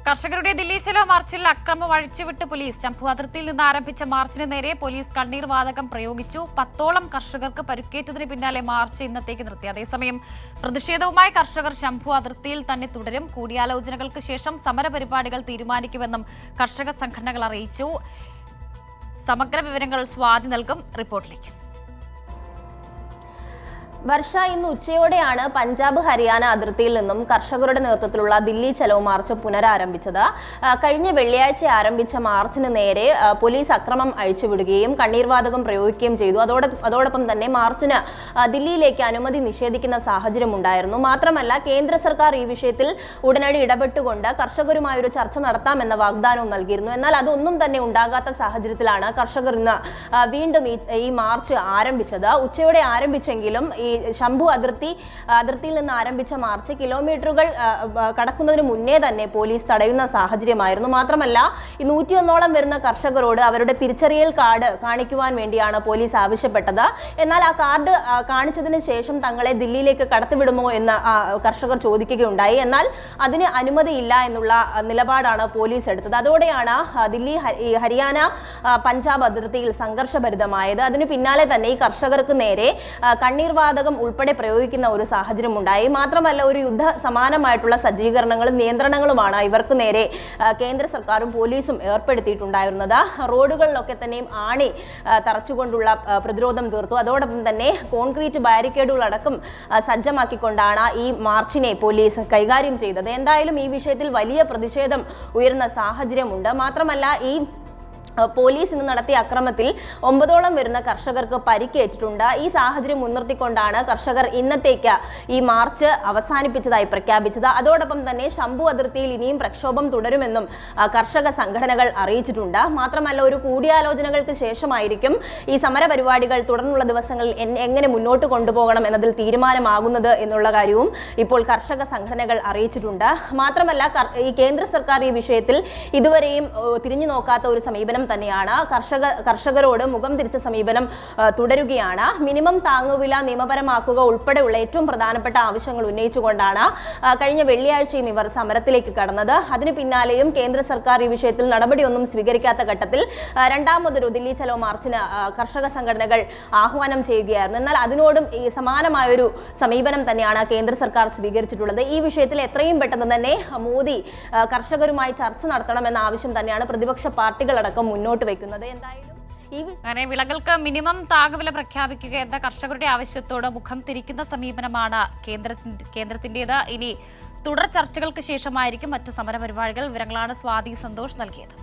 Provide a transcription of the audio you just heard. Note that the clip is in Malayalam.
കർഷകരുടെ ദില്ലി ചലോ മാർച്ചിൽ അക്രമം അഴിച്ചുവിട്ട് പോലീസ്. ചമ്പു അതിർത്തിയിൽ നിന്ന് ആരംഭിച്ച മാർച്ചിന് നേരെ പോലീസ് കണ്ണീർ വാതകം പ്രയോഗിച്ചു. 10ഓളം കർഷകർക്ക് പരുക്കേറ്റതിന് പിന്നാലെ മാർച്ച് ഇന്നത്തേക്ക് നിർത്തി. അതേസമയം പ്രതിഷേധവുമായി കർഷകർ ശംഭു അതിർത്തിയിൽ തന്നെ തുടരും. കൂടിയാലോചനകൾക്ക് ശേഷം സമരപരിപാടികൾ തീരുമാനിക്കുമെന്നും കർഷക സംഘടനകൾ അറിയിച്ചു. സമഗ്ര വിവരങ്ങൾ സ്വാതി നൽകും. റിപ്പോർട്ടിലേക്ക്. വർഷ, ഇന്ന് ഉച്ചയോടെയാണ് പഞ്ചാബ് ഹരിയാന അതിർത്തിയിൽ നിന്നും കർഷകരുടെ നേതൃത്വത്തിലുള്ള ദില്ലി ചലോ മാർച്ച് പുനരാരംഭിച്ചത്. കഴിഞ്ഞ വെള്ളിയാഴ്ച ആരംഭിച്ച മാർച്ചിന് നേരെ പോലീസ് അക്രമം അഴിച്ചുവിടുകയും കണ്ണീർവാതകം പ്രയോഗിക്കുകയും ചെയ്തു. അതോടൊപ്പം തന്നെ മാർച്ചിന് ദില്ലിയിലേക്ക് അനുമതി നിഷേധിക്കുന്ന സാഹചര്യം ഉണ്ടായിരുന്നു. മാത്രമല്ല, കേന്ദ്ര സർക്കാർ ഈ വിഷയത്തിൽ ഉടനടി ഇടപെട്ടുകൊണ്ട് കർഷകരുമായൊരു ചർച്ച നടത്താമെന്ന വാഗ്ദാനവും നൽകിയിരുന്നു. എന്നാൽ അതൊന്നും തന്നെ ഉണ്ടാകാത്ത സാഹചര്യത്തിലാണ് കർഷകർ ഇന്ന് വീണ്ടും ഈ മാർച്ച് ആരംഭിച്ചത്. ഉച്ചയോടെ ആരംഭിച്ചെങ്കിലും ഈ ശംഭു അതിർത്തിയിൽ നിന്ന് ആരംഭിച്ച മാർച്ച് കിലോമീറ്ററുകൾ കടക്കുന്നതിന് മുന്നേ തന്നെ പോലീസ് തടയുന്ന സാഹചര്യമായിരുന്നു. മാത്രമല്ല, ഈ 101ഓളം വരുന്ന കർഷകരോട് അവരുടെ തിരിച്ചറിയൽ കാർഡ് കാണിക്കുവാൻ വേണ്ടിയാണ് പോലീസ് ആവശ്യപ്പെട്ടത്. എന്നാൽ ആ കാർഡ് കാണിച്ചതിന് ശേഷം തങ്ങളെ ദില്ലിയിലേക്ക് കടത്തിവിടുമോ എന്ന് കർഷകർ ചോദിക്കുകയുണ്ടായി. എന്നാൽ അതിന് അനുമതിയില്ല എന്നുള്ള നിലപാടാണ് പോലീസ് എടുത്തത്. അതോടെയാണ് ദില്ലി ഹരിയാന പഞ്ചാബ് അതിർത്തിയിൽ സംഘർഷഭരിതമായത്. അതിന് പിന്നാലെ തന്നെ ഈ കർഷകർക്ക് നേരെ കണ്ണീർവാതകം ഉൾപ്പെടെ പ്രയോഗിക്കുന്ന ഒരു സാഹചര്യം ഉണ്ടായി. മാത്രമല്ല, ഒരു യുദ്ധ സമാനമായിട്ടുള്ള സജ്ജീകരണങ്ങളും നിയന്ത്രണങ്ങളുമാണ് ഇവർക്ക് നേരെ കേന്ദ്ര സർക്കാരും പോലീസും ഏർപ്പെടുത്തിയിട്ടുണ്ടായിരുന്നത്. റോഡുകളിലൊക്കെ തന്നെയും ആണി തറച്ചുകൊണ്ടുള്ള പ്രതിരോധം തീർത്തു. അതോടൊപ്പം തന്നെ കോൺക്രീറ്റ് ബാരിക്കേഡുകളടക്കം സജ്ജമാക്കിക്കൊണ്ടാണ് ഈ മാർച്ചിനെ പോലീസ് കൈകാര്യം ചെയ്തത്. എന്തായാലും ഈ വിഷയത്തിൽ വലിയ പ്രതിഷേധം ഉയർന്ന സാഹചര്യമുണ്ട്. മാത്രമല്ല, ഈ പോലീസ് ഇന്ന് നടത്തിയ അക്രമത്തിൽ 9ഓളം വരുന്ന കർഷകർക്ക് പരിക്കേറ്റിട്ടുണ്ട്. ഈ സാഹചര്യം മുൻനിർത്തിക്കൊണ്ടാണ് കർഷകർ ഇന്നത്തേക്ക് ഈ മാർച്ച് അവസാനിപ്പിച്ചതായി പ്രഖ്യാപിച്ചത്. അതോടൊപ്പം തന്നെ ശംഭു അതിർത്തിയിൽ ഇനിയും പ്രക്ഷോഭം തുടരുമെന്നും കർഷക സംഘടനകൾ അറിയിച്ചിട്ടുണ്ട്. മാത്രമല്ല, ഒരു കൂടിയാലോചനകൾക്ക് ശേഷമായിരിക്കും ഈ സമരപരിപാടികൾ തുടർന്നുള്ള ദിവസങ്ങളിൽ എങ്ങനെ മുന്നോട്ട് കൊണ്ടുപോകണം എന്നതിൽ തീരുമാനമാകുന്നത് എന്നുള്ള കാര്യവും ഇപ്പോൾ കർഷക സംഘടനകൾ അറിയിച്ചിട്ടുണ്ട്. മാത്രമല്ല, ഈ കേന്ദ്ര സർക്കാർ ഈ വിഷയത്തിൽ ഇതുവരെയും തിരിഞ്ഞു നോക്കാത്ത ഒരു സമീപനം തന്നെയാണ്. കർഷകരോട് മുഖം തിരിച്ച സമീപനം തുടരുകയാണ്. മിനിമം താങ്ങുവില നിയമപരമാക്കുക ഉൾപ്പെടെയുള്ള ഏറ്റവും പ്രധാനപ്പെട്ട ആവശ്യങ്ങൾ ഉന്നയിച്ചുകൊണ്ടാണ് കഴിഞ്ഞ വെള്ളിയാഴ്ചയും ഇവർ സമരത്തിലേക്ക് കടന്നത്. അതിന് പിന്നാലെയും കേന്ദ്ര സർക്കാർ ഈ വിഷയത്തിൽ നടപടിയൊന്നും സ്വീകരിക്കാത്ത ഘട്ടത്തിൽ രണ്ടാമതൊരു ദില്ലി ചലോ മാർച്ചിന് കർഷക സംഘടനകൾ ആഹ്വാനം ചെയ്യുകയായിരുന്നു. എന്നാൽ അതിനോടും ഈ സമാനമായൊരു സമീപനം തന്നെയാണ് കേന്ദ്ര സർക്കാർ സ്വീകരിച്ചിട്ടുള്ളത്. ഈ വിഷയത്തിൽ എത്രയും പെട്ടെന്ന് തന്നെ മോദി കർഷകരുമായി ചർച്ച നടത്തണമെന്ന ആവശ്യം തന്നെയാണ് പ്രതിപക്ഷ പാർട്ടികളടക്കം മുന്നോട്ട് വെക്കുന്നത്. എന്തായാലും അങ്ങനെ വിളകൾക്ക് മിനിമം താങ്ങുവില പ്രഖ്യാപിക്കുക എന്ന കർഷകരുടെ ആവശ്യത്തോട് മുഖം തിരിക്കുന്ന സമീപനമാണ് കേന്ദ്രത്തിന്റേത്. ഇനി തുടർ ചർച്ചകൾക്ക് ശേഷമായിരിക്കും മറ്റ് സമരപരിപാടികൾ. വിവരങ്ങളാണ് സ്വാതി സന്തോഷ് നൽകിയത്.